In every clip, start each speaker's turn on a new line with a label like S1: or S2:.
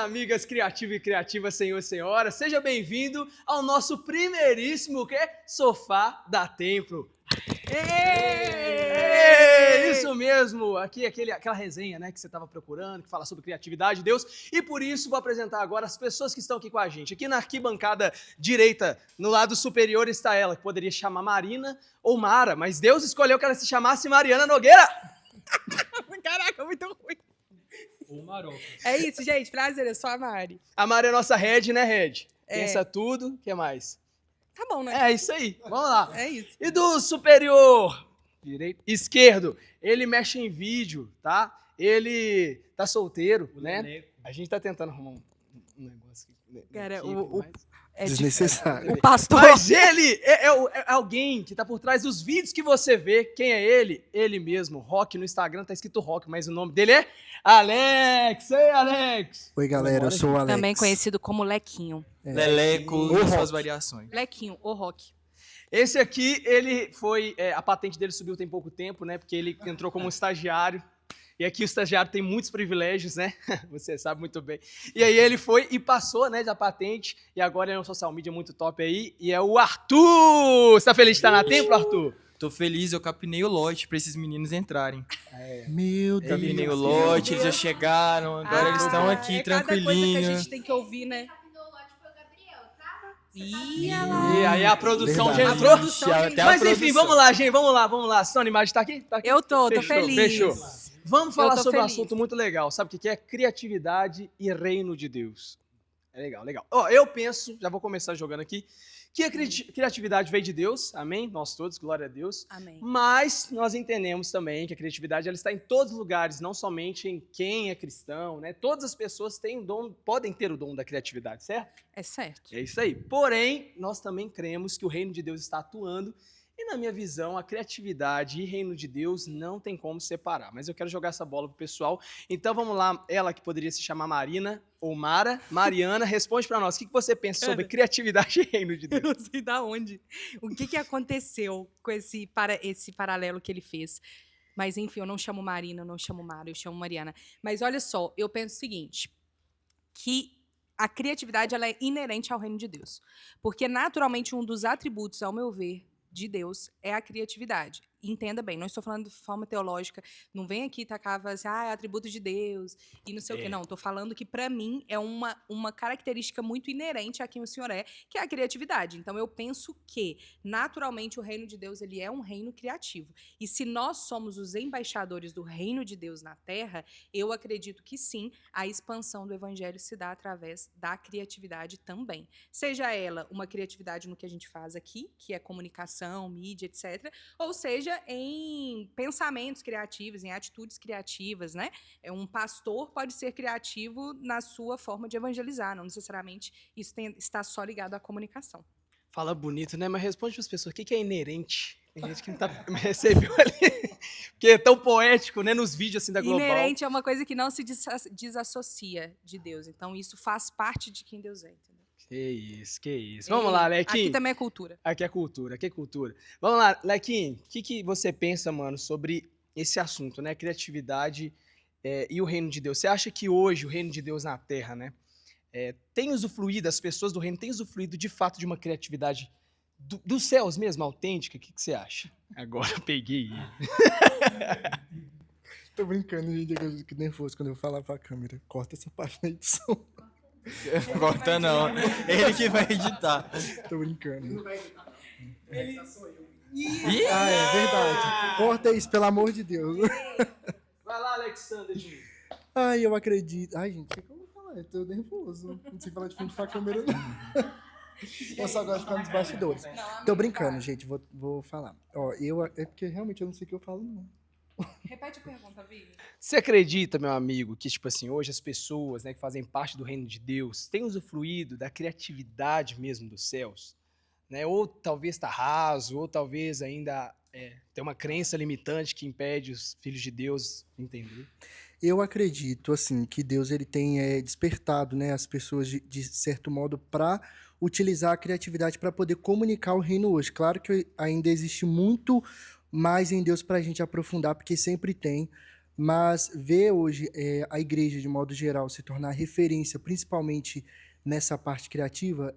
S1: amigas criativas e criativas, senhor e senhora, seja bem-vindo ao nosso primeiríssimo Sofá da Templo. Isso mesmo, aqui aquela resenha, né, que você estava procurando, que fala sobre criatividade de Deus, e por isso vou apresentar agora as pessoas que estão aqui com a gente. Aqui na arquibancada direita, no lado superior, está ela, que poderia chamar Marina ou Mara, mas Deus escolheu que ela se chamasse Mariana Nogueira.
S2: Caraca, muito ruim.
S1: Ou Maroca.
S2: É isso, gente, prazer, eu sou a Mari.
S1: A Mari é nossa head, né, head?
S2: É.
S1: Pensa tudo, o que mais?
S2: Tá bom, né?
S1: É isso aí, vamos lá.
S2: É isso.
S1: E do superior direito, esquerdo, ele mexe em vídeo, tá? Ele tá solteiro, né? A gente tá tentando arrumar um negócio aqui.
S2: Cara,
S1: Mas...
S2: é
S3: Desnecessário.
S2: O pastor.
S1: Mas ele é alguém que tá por trás dos vídeos que você vê. Quem é ele? Ele mesmo. Rock no Instagram tá escrito Rock, mas o nome dele é Alex. Ei, Alex!
S3: Oi, galera, eu sou o Alex.
S2: Também conhecido como Lequinho.
S4: Leleco e suas variações.
S2: Lequinho, o Rock.
S1: Esse aqui, ele foi... a patente dele subiu tem pouco tempo, né? Porque ele entrou como estagiário. E aqui o estagiário tem muitos privilégios, né? Você sabe muito bem. E aí ele foi e passou, né, da patente. E agora é um social media muito top aí. E é o Arthur! Você tá feliz de estar na Templo, Arthur?
S4: Tô feliz, eu capinei o lote pra esses meninos entrarem.
S3: Meu Deus.
S4: Capinei o lote, eles já chegaram, agora eles estão aqui
S2: Cada coisa que a
S4: tranquilinho.
S2: gente tem que ouvir, né? Ih,
S1: E aí a produção
S3: Verdade.
S1: já entrou.
S2: A produção já
S4: Até a
S1: Mas enfim,
S4: produção.
S1: vamos lá, gente, vamos lá. Sônia Imagem tá aqui? Tá aqui?
S2: Eu tô
S1: Fechou,
S2: feliz.
S1: Fechou. Vamos falar
S2: tô
S1: sobre um
S2: feliz.
S1: assunto muito legal. Sabe o que é? Criatividade e reino de Deus. É legal, legal. Ó, eu penso, já vou começar jogando aqui, que a criatividade veio de Deus, amém? Nós todos, glória a Deus.
S2: Amém.
S1: Mas nós entendemos também que a criatividade ela está em todos os lugares, não somente em quem é cristão, né? Todas as pessoas têm o dom, podem ter o dom da criatividade, certo?
S2: É certo.
S1: É isso aí. Porém, nós também cremos que o reino de Deus está atuando e, na minha visão, a criatividade e reino de Deus não tem como separar. Mas eu quero jogar essa bola pro pessoal. Então vamos lá, ela que poderia se chamar Marina ou Mara, Mariana, responde para nós. O que você pensa sobre criatividade e reino de
S2: Eu
S1: Deus?
S2: não sei da onde. O que aconteceu com esse paralelo que ele fez? Mas, enfim, eu não chamo Marina, eu não chamo Mara, eu chamo Mariana. Mas olha só, eu penso o seguinte, que a criatividade ela é inerente ao reino de Deus. Porque, naturalmente, um dos atributos, ao meu ver, de Deus é a criatividade. Entenda bem, não estou falando de forma teológica, não vem aqui tacar assim, é atributo de Deus e não sei o quê. Não, estou falando que, para mim, é uma característica muito inerente a quem o Senhor é, que é a criatividade. Então, eu penso que, naturalmente, o reino de Deus ele é um reino criativo. E se nós somos os embaixadores do reino de Deus na Terra, eu acredito que, sim, a expansão do evangelho se dá através da criatividade também. Seja ela uma criatividade no que a gente faz aqui, que é comunicação, mídia, etc., ou seja, em pensamentos criativos, em atitudes criativas, né? Um pastor pode ser criativo na sua forma de evangelizar, não necessariamente isso está só ligado à comunicação.
S1: Fala bonito, né? Mas responde para as pessoas, o que é inerente? Tem gente que não me recebeu ali, porque é tão poético, né? Nos vídeos assim da Global.
S2: Inerente é uma coisa que não se desassocia de Deus, então isso faz parte de quem Deus é, entendeu?
S1: Que isso. Vamos lá, Lequinho.
S2: Aqui também é cultura.
S1: Aqui é cultura, aqui é cultura. Vamos lá, Lequinho, o que você pensa, mano, sobre esse assunto, né? Criatividade e o reino de Deus. Você acha que hoje o reino de Deus na Terra, né? Tem usufruído, as pessoas do reino têm usufruído de fato de uma criatividade dos céus mesmo, autêntica? O que você acha? Agora eu peguei.
S3: Tô brincando, gente, que nervoso quando eu falar pra câmera. Corta essa parte na edição.
S4: Corta não, ele que vai editar.
S3: Tô brincando.
S4: Ih,
S3: Ah, é verdade. Corta isso, pelo amor de Deus.
S1: Vai lá, Alexander.
S3: Ai, eu acredito. Ai, gente, o que eu vou falar? Eu tô nervoso. Não sei falar de frente pra câmera, não. Eu só gosto de ficar nos bastidores. Tô brincando, gente, vou falar. Ó, é porque realmente eu não sei o que eu falo, não.
S2: Repete a pergunta, Vivi.
S1: Você acredita, meu amigo, que, tipo assim, hoje as pessoas, né, que fazem parte do reino de Deus têm usufruído da criatividade mesmo dos céus? Né? Ou talvez está raso, ou talvez ainda tem uma crença limitante que impede os filhos de Deus entender?
S3: Eu acredito, assim, que Deus ele tem despertado, né, as pessoas de certo modo para utilizar a criatividade para poder comunicar o reino hoje. Claro que ainda existe muito mais em Deus para a gente aprofundar, porque sempre tem, Mas ver hoje a igreja, de modo geral, se tornar referência, principalmente nessa parte criativa,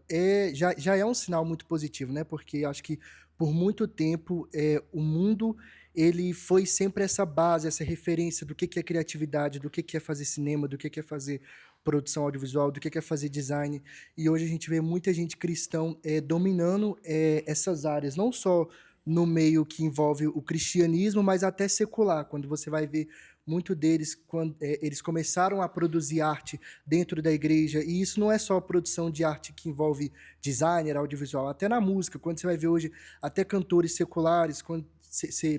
S3: já é um sinal muito positivo, né? Porque acho que por muito tempo o mundo ele foi sempre essa base, essa referência do que é criatividade, do que é fazer cinema, do que é fazer produção audiovisual, do que é fazer design. E hoje a gente vê muita gente cristão dominando essas áreas, não só no meio que envolve o cristianismo, mas até secular, quando você vai ver muito deles, quando eles começaram a produzir arte dentro da igreja, e isso não é só produção de arte que envolve designer, audiovisual, até na música, quando você vai ver hoje até cantores seculares, quando você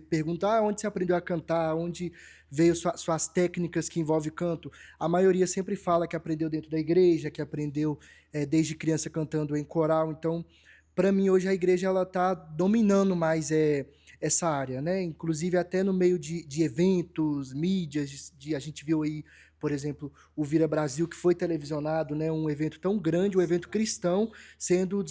S3: pergunta onde você aprendeu a cantar, onde veio suas técnicas que envolvem canto, a maioria sempre fala que aprendeu dentro da igreja, que aprendeu desde criança cantando em coral. Então, para mim, hoje a igreja ela está dominando mais essa área, né? Inclusive até no meio de eventos, mídias, a gente viu aí, por exemplo, o Vira Brasil, que foi televisionado, né? Um evento tão grande, um evento cristão, sendo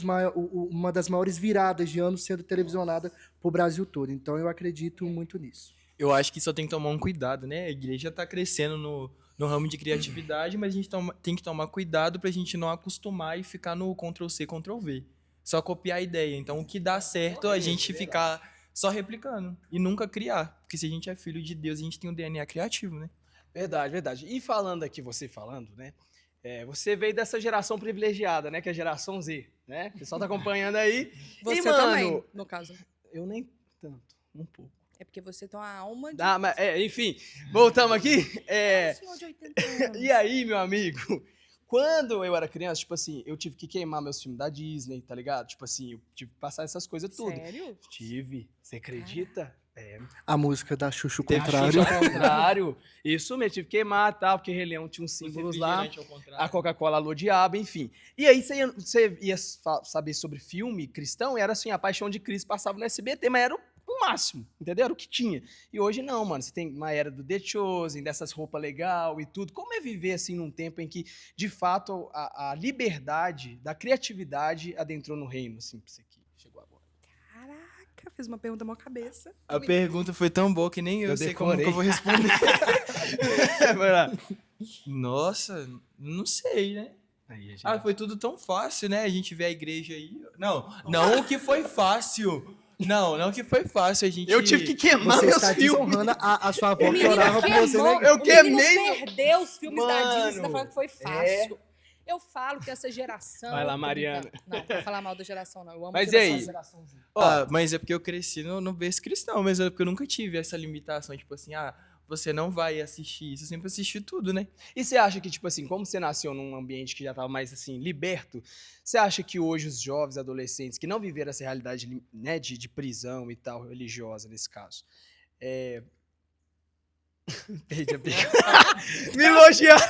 S3: uma das maiores viradas de ano sendo televisionada para o Brasil todo. Então, eu acredito muito nisso.
S4: Eu acho que só tem que tomar um cuidado, né? A igreja tá crescendo no ramo de criatividade, mas a gente tem que tomar cuidado pra gente não acostumar e ficar no Ctrl+C, Ctrl+V. Só copiar a ideia. Então, o que dá certo, a gente ficar só replicando e nunca criar. Porque se a gente é filho de Deus, a gente tem um DNA criativo, né?
S1: Verdade, verdade. E falando aqui, você falando, né? Você veio dessa geração privilegiada, né? Que é a geração Z, né? O pessoal tá acompanhando aí.
S2: Você
S1: E, mano,
S2: também, no caso.
S1: eu nem tanto, um pouco.
S2: É porque você tem uma alma de...
S1: Mas, enfim, voltamos aqui.
S2: um senhor de 80 anos.
S1: E aí, meu amigo, quando eu era criança, tipo assim, eu tive que queimar meus filmes da Disney, tá ligado? Tipo assim, eu tive que passar essas coisas tudo.
S2: Sério?
S1: Tive. Você acredita?
S3: A música da Xuxa ao
S1: Teve
S3: contrário.
S1: Xuxa ao contrário. Isso mesmo, tive que queimar e tal, porque Rei Leão tinha uns símbolos lá. A Coca-Cola, alô diabo, enfim. E aí você ia saber sobre filme cristão, e era assim, a Paixão de Cristo passava no SBT, mas era o máximo, entendeu? Era o que tinha. E hoje não, mano, você tem uma era do The Chosen, dessas roupas legal e tudo. Como é viver assim num tempo em que, de fato, a liberdade da criatividade adentrou no reino, assim, pra você que chegou agora?
S2: Caraca, fiz uma pergunta mó cabeça.
S4: A pergunta foi tão boa que nem eu sei como que eu vou responder.
S1: Vai lá.
S4: Nossa, não sei, né?
S1: Aí, gente.
S4: Foi tudo tão fácil, né? A gente vê a igreja aí. Não que foi fácil. Não que foi fácil. A gente...
S1: Eu tive que queimar
S3: Você
S1: meus
S3: está
S1: filmes.
S3: desonrando a sua avó
S2: O
S3: que
S2: menino
S3: orava por você,
S2: queimou,
S3: né?
S1: Eu
S2: o
S1: queimei-
S2: menino perdeu os filmes da Disney, você tá
S1: Mano,
S2: falando que foi fácil. Eu falo que essa geração...
S1: Vai lá,
S2: Tô
S1: Mariana.
S2: brincando. Não vou falar mal da geração, não. Eu amo
S1: Mas
S2: a
S1: e aí?
S2: geração Z.
S4: Mas é porque eu cresci no berço cristão, mas é porque eu nunca tive essa limitação, tipo assim, você não vai assistir isso, eu sempre assisti tudo, né?
S1: E você acha que, tipo assim, como você nasceu num ambiente que já estava mais, assim, liberto, você acha que hoje os jovens, adolescentes, que não viveram essa realidade, né, de prisão e tal, religiosa nesse caso, Perdi a pica. Me elogiar.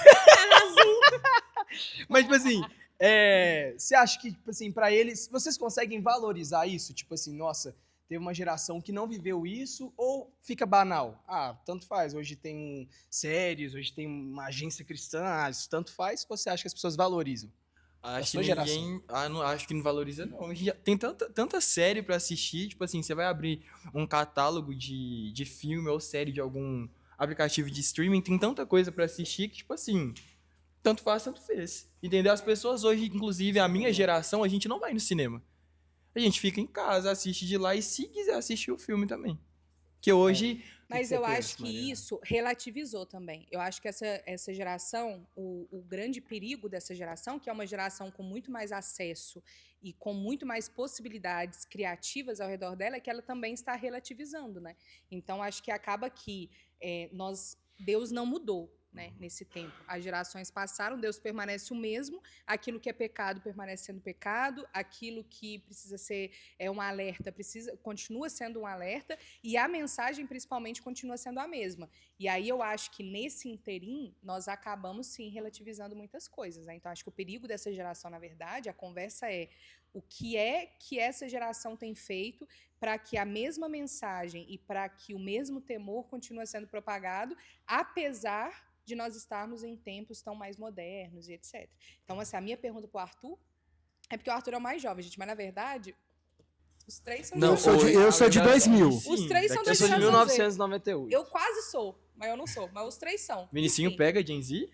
S1: Mas, tipo assim, você acha que, tipo assim, pra eles, vocês conseguem valorizar isso? Tipo assim, nossa, teve uma geração que não viveu isso, ou fica banal? Tanto faz, hoje tem séries, hoje tem uma agência cristã, isso tanto faz, ou você acha que as pessoas valorizam?
S4: Acho
S1: sua
S4: que ninguém. Não, acho que não valoriza, não. Tem tanta série pra assistir, tipo assim, você vai abrir um catálogo de filme ou série de algum aplicativo de streaming, tem tanta coisa pra assistir que, tipo assim, tanto faz, tanto fez. Entendeu? As pessoas hoje, inclusive a minha geração, a gente não vai no cinema. A gente fica em casa, assiste de lá e se quiser assistir o filme também. Que hoje...
S2: Mas
S1: você
S2: eu
S1: pensa,
S2: acho que
S1: Mariana?
S2: isso relativizou também. Eu acho que essa geração, o grande perigo dessa geração, que é uma geração com muito mais acesso e com muito mais possibilidades criativas ao redor dela, é que ela também está relativizando, né? Então, acho que acaba que Deus não mudou, né, nesse tempo. As gerações passaram, Deus permanece o mesmo, aquilo que é pecado permanece sendo pecado, aquilo que precisa ser um alerta continua sendo um alerta, e a mensagem principalmente continua sendo a mesma. E aí eu acho que nesse interim nós acabamos sim relativizando muitas coisas, né? Então acho que o perigo dessa geração, na verdade, a conversa é o que essa geração tem feito para que a mesma mensagem e para que o mesmo temor continue sendo propagado, apesar de nós estarmos em tempos tão mais modernos e etc. Então, assim, a minha pergunta para o Arthur é porque o Arthur é o mais jovem, gente, mas, na verdade, Os três são
S4: Não,
S3: Eu sou de-
S2: geração
S3: eu
S2: Z.
S3: sou de 2000.
S2: Os três são da
S1: Eu sou de
S2: geração Z.
S1: 1998.
S2: Eu quase sou, mas eu não sou. Mas os três são.
S4: Vinicinho
S2: Enfim.
S4: pega Gen Z?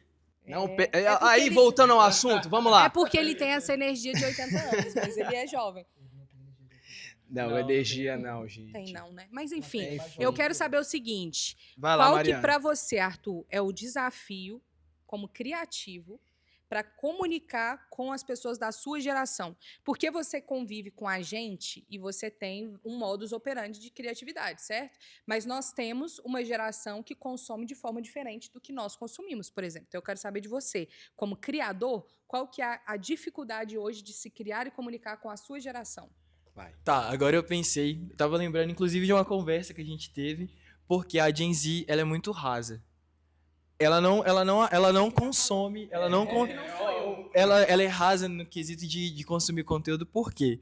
S1: Não,
S2: porque
S1: aí,
S2: ele-
S1: voltando ao assunto, vamos lá.
S2: É porque ele tem essa energia de 80 anos, mas ele é jovem.
S1: Não,
S4: Não,
S1: energia não, gente.
S2: Tem não, né? Mas enfim,
S3: Tem,
S2: eu quero saber o seguinte.
S1: Vai lá,
S2: Qual que
S1: Mariana.
S2: pra você, Arthur, é o desafio como criativo para comunicar com as pessoas da sua geração? Porque você convive com a gente e você tem um modus operandi de criatividade, certo? Mas nós temos uma geração que consome de forma diferente do que nós consumimos, por exemplo. Então eu quero saber de você, como criador, qual que é a dificuldade hoje de se criar e comunicar com a sua geração?
S1: Vai.
S4: Tá, agora eu pensei, eu tava lembrando inclusive de uma conversa que a gente teve, porque a Gen Z, ela é muito rasa. Ela não consome, ela é rasa no quesito de consumir conteúdo, por quê?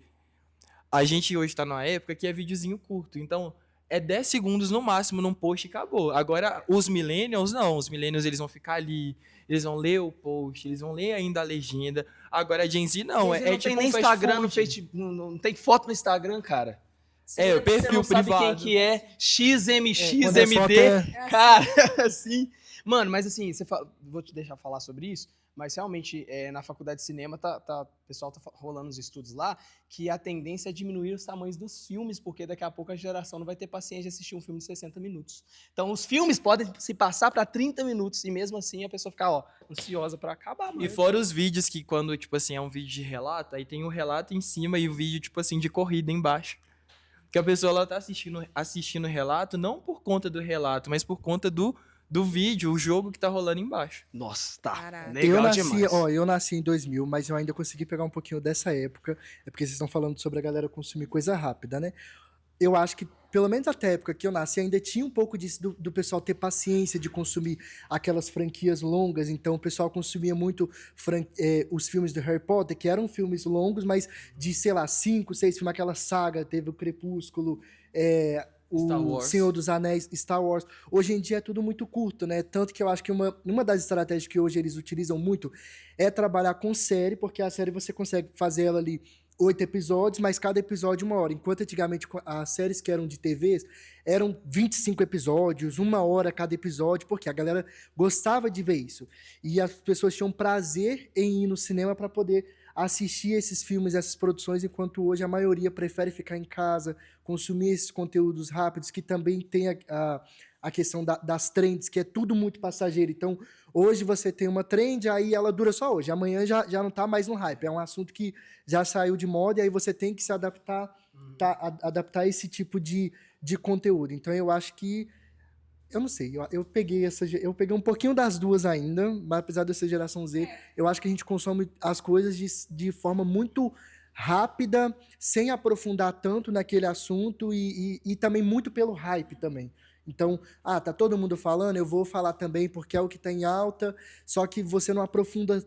S4: A gente hoje tá numa época que é videozinho curto, então é 10 segundos no máximo num post e acabou. Agora, os millennials não, os millennials eles vão ficar ali, eles vão ler o post, eles vão ler ainda a legenda. Agora a Gen Z não,
S1: Gen Z
S4: é
S1: não
S4: tipo
S1: tem nem
S4: um fast
S1: Instagram,
S4: food.
S1: não tem foto no Instagram, cara.
S4: É, o
S1: Você
S4: perfil
S1: não sabe
S4: privado.
S1: quem que é,
S3: Quando é foto,
S1: XMXMD,
S3: é-
S1: cara, assim. Mano, mas assim, vou te deixar falar sobre isso, mas realmente na faculdade de cinema o pessoal tá rolando os estudos lá que a tendência é diminuir os tamanhos dos filmes, porque daqui a pouco a geração não vai ter paciência de assistir um filme de 60 minutos. Então os filmes podem se passar pra 30 minutos e mesmo assim a pessoa ficar, ó, ansiosa pra acabar, mano.
S4: E fora os vídeos que quando, tipo assim, é um vídeo de relato, aí tem o relato em cima e o vídeo, tipo assim, de corrida embaixo. Que a pessoa, ela tá assistindo o relato, não por conta do relato, mas por conta do vídeo, o jogo que tá rolando embaixo.
S1: Nossa, tá.
S2: Caraca.
S1: Legal demais.
S3: Eu nasci em 2000, mas eu ainda consegui pegar um pouquinho dessa época. É porque vocês estão falando sobre a galera consumir coisa rápida, né? Eu acho que, pelo menos até a época que eu nasci, ainda tinha um pouco disso do pessoal ter paciência de consumir aquelas franquias longas. Então, o pessoal consumia muito os filmes do Harry Potter, que eram filmes longos, mas de, sei lá, 5, 6 filmes. Aquela saga, teve o Crepúsculo,
S4: Star
S3: o
S4: Wars.
S3: Senhor dos Anéis, Star Wars. Hoje em dia é tudo muito curto, né? Tanto que eu acho que uma das estratégias que hoje eles utilizam muito é trabalhar com série, porque a série você consegue fazer ela ali 8 episódios, mas cada episódio 1 hora. Enquanto antigamente as séries que eram de TVs eram 25 episódios, 1 hora cada episódio, porque a galera gostava de ver isso. E as pessoas tinham prazer em ir no cinema para poder assistir esses filmes, essas produções, enquanto hoje a maioria prefere ficar em casa, consumir esses conteúdos rápidos, que também tem a questão das trends, que é tudo muito passageiro. Então, hoje você tem uma trend, aí ela dura só hoje. Amanhã já não tá mais no hype. É um assunto que já saiu de moda e aí você tem que se adaptar a esse tipo de conteúdo. Então, eu acho que... Eu não sei, eu peguei um pouquinho das duas ainda, mas apesar de eu ser geração Z, eu acho que a gente consome as coisas de forma muito rápida, sem aprofundar tanto naquele assunto e também muito pelo hype também. Então, tá todo mundo falando, eu vou falar também porque é o que tá em alta, só que você não aprofunda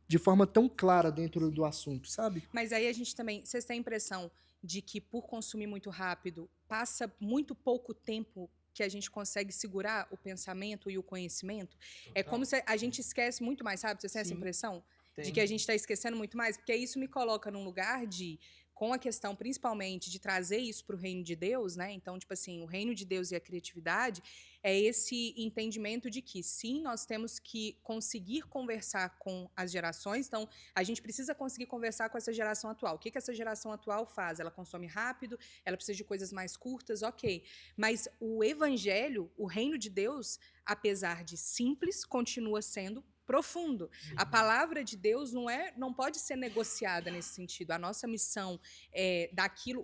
S3: de forma tão clara dentro do assunto, sabe?
S2: Mas aí a gente também, vocês têm a impressão de que por consumir muito rápido, passa muito pouco tempo que a gente consegue segurar o pensamento e o conhecimento? É como se a gente esquece muito mais, sabe? Vocês têm essa
S1: Sim.
S2: impressão?
S1: Tem.
S2: De que a gente está esquecendo muito mais? Porque isso me coloca num lugar de, com a questão principalmente de trazer isso para o reino de Deus, né? Então, tipo assim, o reino de Deus e a criatividade é esse entendimento de que, sim, nós temos que conseguir conversar com as gerações. Então, a gente precisa conseguir conversar com essa geração atual. O que essa geração atual faz? Ela consome rápido, ela precisa de coisas mais curtas, ok. Mas o evangelho, o reino de Deus, apesar de simples, continua sendo profundo. A palavra de Deus não pode ser negociada nesse sentido. A nossa missão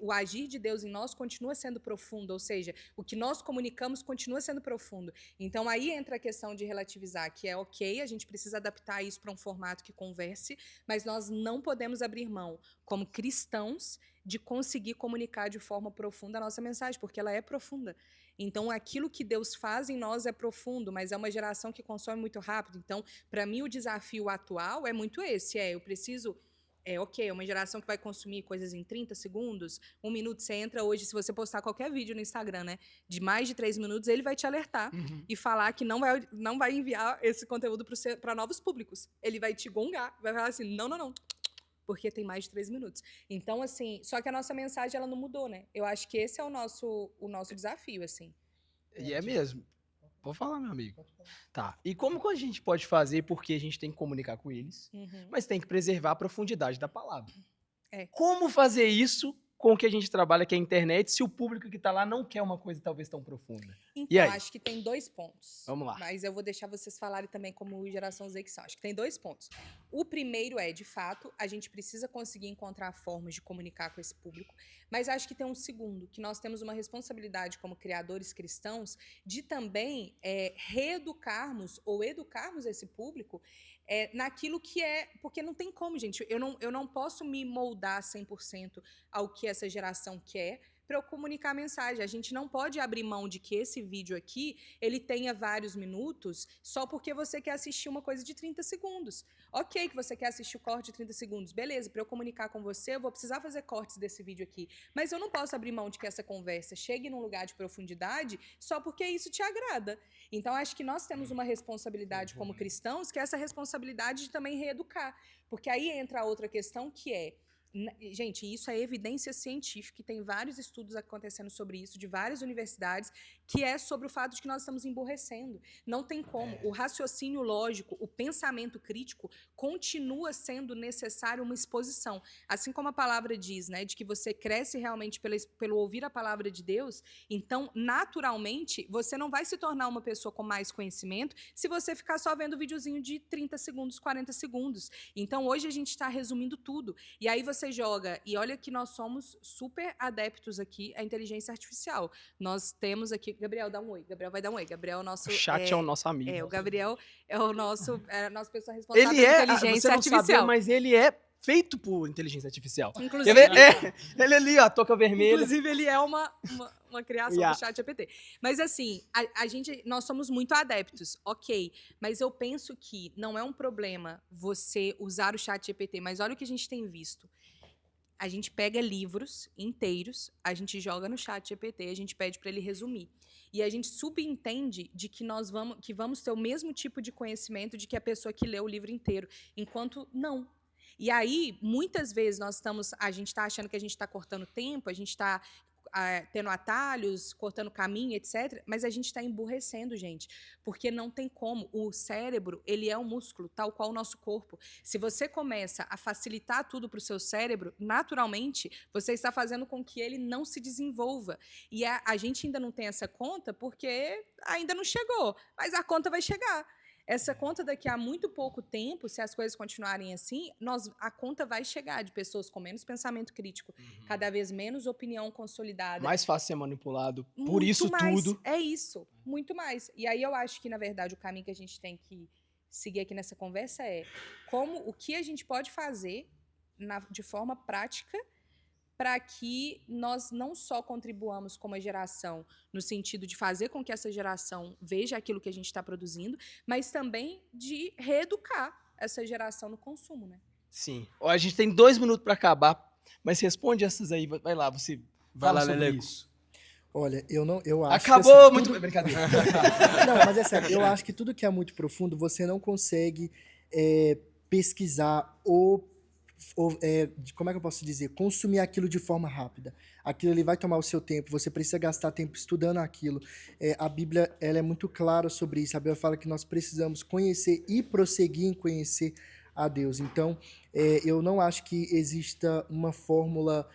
S2: o agir de Deus em nós continua sendo profundo, ou seja, o que nós comunicamos continua sendo profundo. Então aí entra a questão de relativizar, que é ok, a gente precisa adaptar isso para um formato que converse, mas nós não podemos abrir mão, como cristãos, de conseguir comunicar de forma profunda a nossa mensagem, porque ela é profunda. Então, aquilo que Deus faz em nós é profundo, mas é uma geração que consome muito rápido. Então, para mim, o desafio atual é muito esse. Eu preciso... é uma geração que vai consumir coisas em 30 segundos, 1 minuto. Você entra hoje, se você postar qualquer vídeo no Instagram, né, de mais de 3 minutos, ele vai te alertar e falar que não vai enviar esse conteúdo para novos públicos. Ele vai te gongar, vai falar assim, não. porque tem mais de 3 minutos. Então, assim, só que a nossa mensagem, ela não mudou, né? Eu acho que esse é o nosso desafio, assim.
S1: E é mesmo. Pode falar, meu amigo. Tá. E como que a gente pode fazer? Porque a gente tem que comunicar com eles, mas tem que preservar a profundidade da palavra.
S2: É.
S1: Como fazer isso com o que a gente trabalha, que é a internet, se o público que tá lá não quer uma coisa talvez tão profunda?
S2: Então,
S1: aí?
S2: acho que tem 2 pontos.
S1: Vamos lá.
S2: Mas eu vou deixar vocês falarem também como geração Z que são. Acho que tem 2 pontos. O primeiro é, de fato, a gente precisa conseguir encontrar formas de comunicar com esse público. Mas acho que tem um segundo, que nós temos uma responsabilidade como criadores cristãos de também reeducarmos ou educarmos esse público naquilo que é... Porque não tem como, gente. Eu não posso me moldar 100% ao que essa geração quer para eu comunicar a mensagem. A gente não pode abrir mão de que esse vídeo aqui, ele tenha vários minutos só porque você quer assistir uma coisa de 30 segundos. Ok, que você quer assistir o corte de 30 segundos. Beleza, para eu comunicar com você, eu vou precisar fazer cortes desse vídeo aqui. Mas eu não posso abrir mão de que essa conversa chegue num lugar de profundidade só porque isso te agrada. Então, acho que nós temos uma responsabilidade como cristãos, que é essa responsabilidade de também reeducar. Porque aí entra a outra questão que é... Gente, isso é evidência científica, e tem vários estudos acontecendo sobre isso, de várias universidades, que é sobre o fato de que nós estamos emburrecendo. Não tem como. O raciocínio lógico, o pensamento crítico, continua sendo necessário uma exposição. Assim como a palavra diz, né, de que você cresce realmente pelo ouvir a palavra de Deus, então, naturalmente, você não vai se tornar uma pessoa com mais conhecimento se você ficar só vendo videozinho de 30 segundos, 40 segundos. Então, hoje a gente está resumindo tudo. E aí você joga, e olha que nós somos super adeptos aqui à inteligência artificial. Nós temos aqui... Gabriel, dá um oi. Gabriel vai dar um oi. Gabriel é o nosso...
S1: O chat é o nosso amigo.
S2: o Gabriel é a nossa pessoa responsável
S1: Ele
S2: pela
S1: você
S2: inteligência
S1: não
S2: artificial.
S1: sabia, mas ele é feito por inteligência artificial.
S2: Inclusive,
S1: Quer ver? Ele ali, ó, toca vermelha.
S2: inclusive, ele é uma criação
S1: Yeah.
S2: do ChatGPT. Mas assim, nós somos muito adeptos, ok. Mas eu penso que não é um problema você usar o ChatGPT, mas olha o que a gente tem visto. A gente pega livros inteiros, a gente joga no ChatGPT, a gente pede para ele resumir. E a gente subentende de que vamos ter o mesmo tipo de conhecimento de que a pessoa que leu o livro inteiro, enquanto não. E aí, muitas vezes, a gente está achando que a gente está cortando tempo, a gente está tendo atalhos, cortando caminho, etc. Mas a gente está emburrecendo, gente, porque não tem como. O cérebro, ele é um músculo, tal qual o nosso corpo. Se você começa a facilitar tudo para o seu cérebro, naturalmente, você está fazendo com que ele não se desenvolva. E a gente ainda não tem essa conta porque ainda não chegou, mas a conta vai chegar. Essa conta daqui a muito pouco tempo, se as coisas continuarem assim, a conta vai chegar de pessoas com menos pensamento crítico, cada vez menos opinião consolidada.
S1: Mais fácil ser manipulado por
S2: Muito
S1: isso
S2: mais,
S1: tudo.
S2: É isso, muito mais. E aí eu acho que, na verdade, o caminho que a gente tem que seguir aqui nessa conversa é o que a gente pode fazer de forma prática para que nós não só contribuamos como a geração, no sentido de fazer com que essa geração veja aquilo que a gente está produzindo, mas também de reeducar essa geração no consumo, né?
S1: Sim. Ó, a gente tem 2 minutos para acabar, mas responde essas aí. Vai lá, você
S4: Vai
S1: fala
S4: lá,
S1: sobre
S4: Leleco.
S1: isso.
S3: Olha, eu acho
S1: Acabou,
S3: que, assim,
S1: muito brincadeira.
S3: Não, mas é sério, eu acho que tudo que é muito profundo, você não consegue pesquisar como é que eu posso dizer? Consumir aquilo de forma rápida. Aquilo ali vai tomar o seu tempo, você precisa gastar tempo estudando aquilo. A Bíblia, ela é muito clara sobre isso. A Bíblia fala que nós precisamos conhecer e prosseguir em conhecer a Deus. Então, eu não acho que exista uma fórmula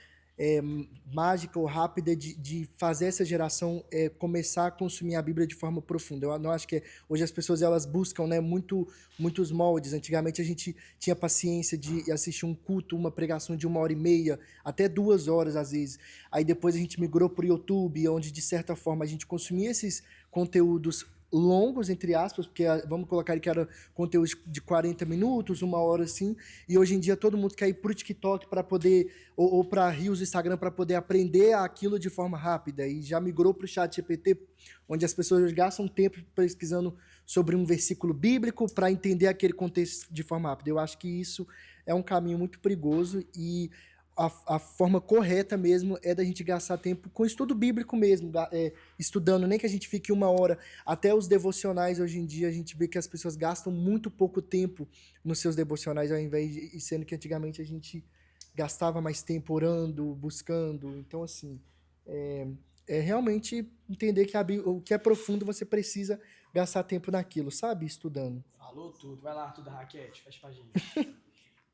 S3: mágica ou rápida de fazer essa geração começar a consumir a Bíblia de forma profunda. Eu não acho que hoje as pessoas elas buscam, né, muitos moldes. Antigamente a gente tinha paciência de assistir um culto, uma pregação de 1h30, até 2 horas às vezes. Aí depois a gente migrou para o YouTube, onde de certa forma a gente consumia esses conteúdos longos, entre aspas, porque vamos colocar que era conteúdo de 40 minutos, 1 hora assim, e hoje em dia todo mundo quer ir pro TikTok para poder, ou para Reels, Instagram, para poder aprender aquilo de forma rápida, e já migrou pro ChatGPT, onde as pessoas gastam tempo pesquisando sobre um versículo bíblico para entender aquele contexto de forma rápida. Eu acho que isso é um caminho muito perigoso, e a forma correta mesmo é da gente gastar tempo com estudo bíblico mesmo, estudando, nem que a gente fique 1 hora. Até os devocionais, hoje em dia, a gente vê que as pessoas gastam muito pouco tempo nos seus devocionais, ao invés de, sendo que antigamente a gente gastava mais tempo orando, buscando. Então, assim, é realmente entender que o que é profundo, você precisa gastar tempo naquilo, sabe? Estudando.
S1: Falou tudo. Vai lá, Arthur da Raquete, fecha pra gente.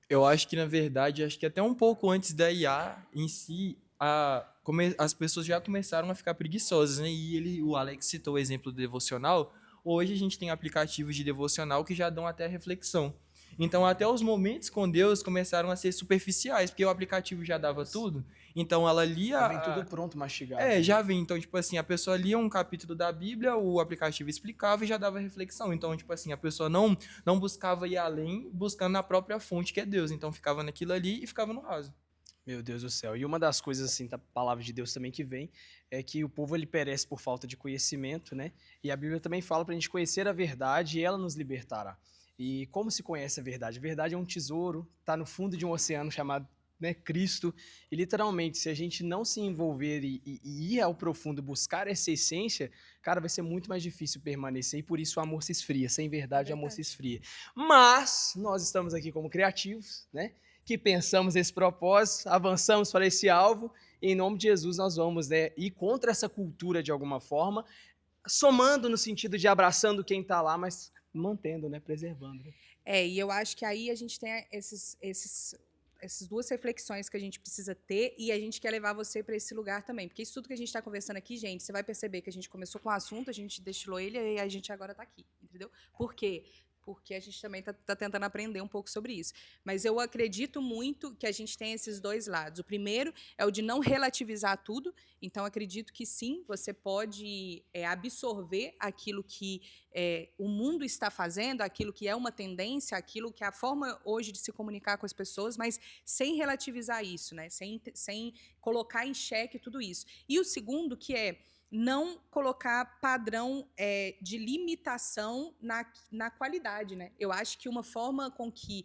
S4: Eu acho que, na verdade, acho que até um pouco antes da IA em si, as pessoas já começaram a ficar preguiçosas, né? E o Alex citou o exemplo do devocional. Hoje a gente tem aplicativos de devocional que já dão até reflexão. Então, até os momentos com Deus começaram a ser superficiais, porque o aplicativo já dava tudo. Então, ela lia...
S1: Já vem tudo pronto, mastigado.
S4: Já vem. Então, tipo assim, a pessoa lia um capítulo da Bíblia, o aplicativo explicava e já dava reflexão. Então, tipo assim, a pessoa não buscava ir além, buscando na própria fonte, que é Deus. Então, ficava naquilo ali e ficava no raso.
S1: Meu Deus do céu. E uma das coisas, assim, da palavra de Deus também que vem, é que o povo, ele perece por falta de conhecimento, né? E a Bíblia também fala pra gente conhecer a verdade e ela nos libertará. E como se conhece a verdade? A verdade é um tesouro, tá no fundo de um oceano chamado, né, Cristo. E literalmente, se a gente não se envolver e ir ao profundo, buscar essa essência, cara, vai ser muito mais difícil permanecer. E por isso o amor se esfria. Sem verdade, o amor se esfria. Mas nós estamos aqui como criativos, né? Que pensamos esse propósito, avançamos para esse alvo, e em nome de Jesus nós vamos, né, ir contra essa cultura de alguma forma, somando no sentido de abraçando quem está lá, mas mantendo, né, preservando. Né?
S2: E eu acho que aí a gente tem essas duas reflexões que a gente precisa ter, e a gente quer levar você para esse lugar também, porque isso tudo que a gente está conversando aqui, gente, você vai perceber que a gente começou com o assunto, a gente destilou ele e a gente agora está aqui, entendeu? Por quê? Porque a gente também está tentando aprender um pouco sobre isso. Mas eu acredito muito que a gente tem esses dois lados. O primeiro é o de não relativizar tudo. Então, acredito que sim, você pode absorver aquilo que o mundo está fazendo, aquilo que é uma tendência, aquilo que é a forma hoje de se comunicar com as pessoas, mas sem relativizar isso, né? Sem colocar em xeque tudo isso. E o segundo, que é não colocar padrão de limitação na qualidade, né? Eu acho que uma forma com que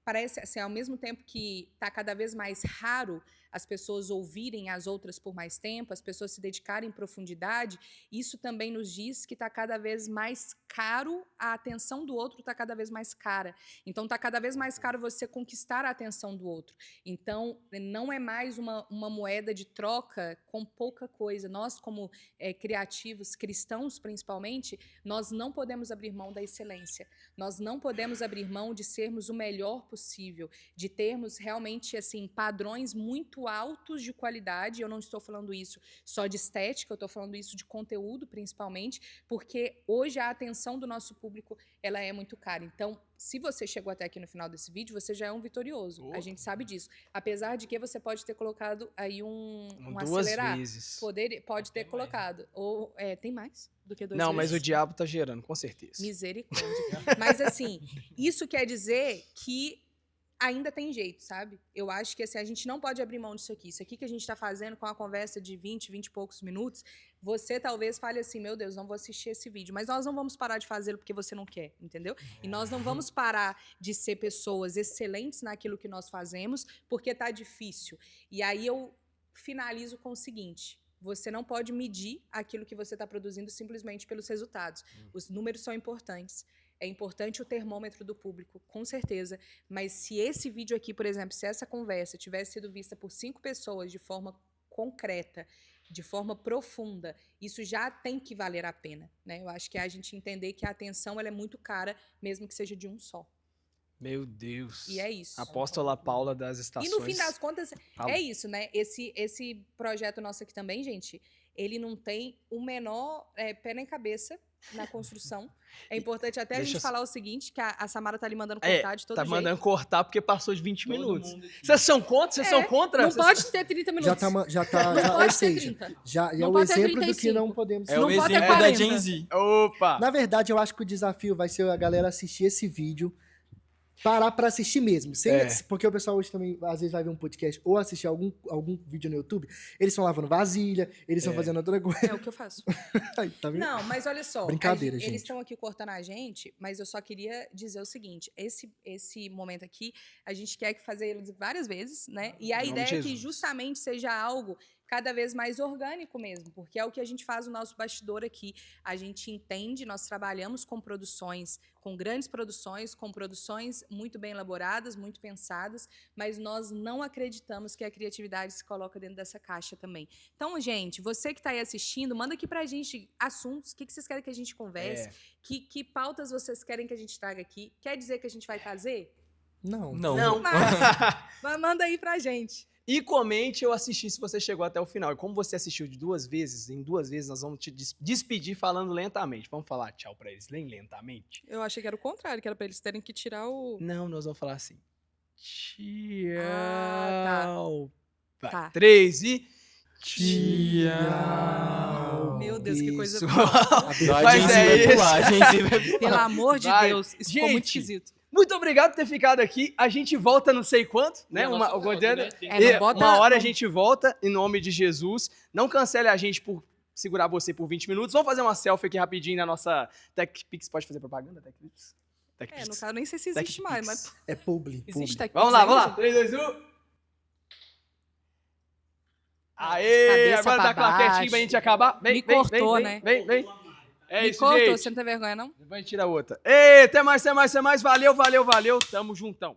S2: parece, assim, ao mesmo tempo que está cada vez mais raro as pessoas ouvirem as outras por mais tempo, as pessoas se dedicarem em profundidade, isso também nos diz que está cada vez mais caro, a atenção do outro está cada vez mais cara. Então, está cada vez mais caro você conquistar a atenção do outro. Então, não é mais uma moeda de troca com pouca coisa. Nós, como criativos, cristãos principalmente, nós não podemos abrir mão da excelência. Nós não podemos abrir mão de sermos o melhor possível, de termos realmente assim padrões muito altos de qualidade. Eu não estou falando isso só de estética, eu estou falando isso de conteúdo, principalmente, porque hoje a atenção do nosso público ela é muito cara. Então, se você chegou até aqui no final desse vídeo, você já é um vitorioso. A gente sabe disso. Apesar de que você pode ter colocado aí um acelerar.
S1: 2 vezes.
S2: Pode ter colocado. Ou tem mais do que 2 vezes.
S1: Não, mas o diabo tá gerando, com certeza.
S2: Misericórdia. Mas assim, isso quer dizer que ainda tem jeito, sabe? Eu acho que assim, a gente não pode abrir mão disso aqui. Isso aqui que a gente está fazendo com a conversa de 20 e poucos minutos, você talvez fale assim, meu Deus, não vou assistir esse vídeo. Mas nós não vamos parar de fazê-lo porque você não quer, entendeu? E nós não vamos parar de ser pessoas excelentes naquilo que nós fazemos porque tá difícil. E aí eu finalizo com o seguinte: você não pode medir aquilo que você está produzindo simplesmente pelos resultados. Os números são importantes. É importante o termômetro do público, com certeza. Mas se esse vídeo aqui, por exemplo, se essa conversa tivesse sido vista por 5 pessoas de forma concreta, de forma profunda, isso já tem que valer a pena, né? Eu acho que é a gente entender que a atenção ela é muito cara, mesmo que seja de um só.
S1: Meu Deus.
S2: E é isso.
S1: Apóstola Paula das estações.
S2: E no fim das contas, é isso, né? Esse projeto nosso aqui também, gente, ele não tem o menor pé nem cabeça na construção. É importante até a gente falar o seguinte, que a Samara tá ali mandando cortar de todo jeito.
S1: Tá mandando cortar porque passou de 20 minutos. Vocês são contra? Vocês são contra?
S2: Não pode ter 30 minutos.
S3: Já pode ter 30. Já é o exemplo do que não podemos...
S4: É o exemplo da Gen Z.
S1: Opa!
S3: Na verdade, eu acho que o desafio vai ser a galera assistir esse vídeo, parar pra assistir mesmo. Sem,
S1: É.
S3: Porque o pessoal hoje também, às vezes, vai ver um podcast ou assistir algum vídeo no YouTube, eles estão lavando vasilha, eles estão fazendo outra coisa.
S2: É o que eu faço.
S3: Aí, tá vendo?
S2: Não, mas olha só.
S3: Brincadeira,
S2: eles
S3: gente.
S2: estão aqui cortando a gente, mas eu só queria dizer o seguinte: esse momento aqui, a gente quer fazer ele várias vezes, né? E a
S1: Em nome de
S2: ideia é que
S1: Jesus.
S2: justamente seja algo cada vez mais orgânico mesmo, porque é o que a gente faz no nosso bastidor aqui. A gente entende, nós trabalhamos com produções, com grandes produções, com produções muito bem elaboradas, muito pensadas, mas nós não acreditamos que a criatividade se coloca dentro dessa caixa também. Então, gente, você que está aí assistindo, manda aqui pra gente assuntos, o que vocês querem que a gente converse, que pautas vocês querem que a gente traga aqui. Quer dizer que a gente vai fazer?
S3: Não.
S1: Não.
S2: Mas manda aí pra gente.
S1: E comente eu assisti se você chegou até o final. E como você assistiu de 2 vezes, em 2 vezes nós vamos te despedir falando lentamente. Vamos falar tchau pra eles bem lentamente?
S2: Eu achei que era o contrário, que era pra eles terem que tirar o...
S1: Não, nós vamos falar assim. Tchau. Vai,
S2: Tá.
S1: 3 e...
S3: Tchau.
S2: Meu Deus, que coisa
S1: Isso.
S4: A
S1: Mas
S4: gente
S1: é
S4: vai
S1: isso.
S4: pular, a gente vai pular.
S2: Pelo amor de
S1: Vai.
S2: Deus, isso ficou muito
S1: Gente,
S2: esquisito.
S1: Muito obrigado por ter ficado aqui. A gente volta não sei quanto, né?
S4: Não,
S1: Uma,
S4: nossa,
S1: alguma
S4: volta,
S1: dia-
S4: né?
S2: É, não bota-
S1: uma hora a
S2: não-
S1: gente volta, em nome de Jesus. Não cancele a gente por segurar você por 20 minutos. Vamos fazer uma selfie aqui rapidinho na nossa TechPix. Pode fazer propaganda, TechPix?
S2: É,
S1: TechPix.
S2: no caso, nem sei se existe mais, mas
S3: É publi.
S2: existe
S3: publi.
S2: Tech
S1: Vamos lá,
S2: Pix
S1: vamos
S2: ainda,
S1: lá. 3, 2, 1. Aê,
S2: Cabeça
S1: agora dá
S2: pra
S1: aquela quietinha
S2: baixo.
S1: pra gente acabar. Vem,
S2: Me
S1: vem,
S2: cortou,
S1: vem,
S2: né?
S1: Vem, vem. É
S2: Me
S1: isso,
S2: cortou,
S1: gente.
S2: você não tem vergonha, não?
S1: Depois a gente tira outra. Ei, até mais, até mais, até mais. Valeu, valeu, valeu. Tamo juntão.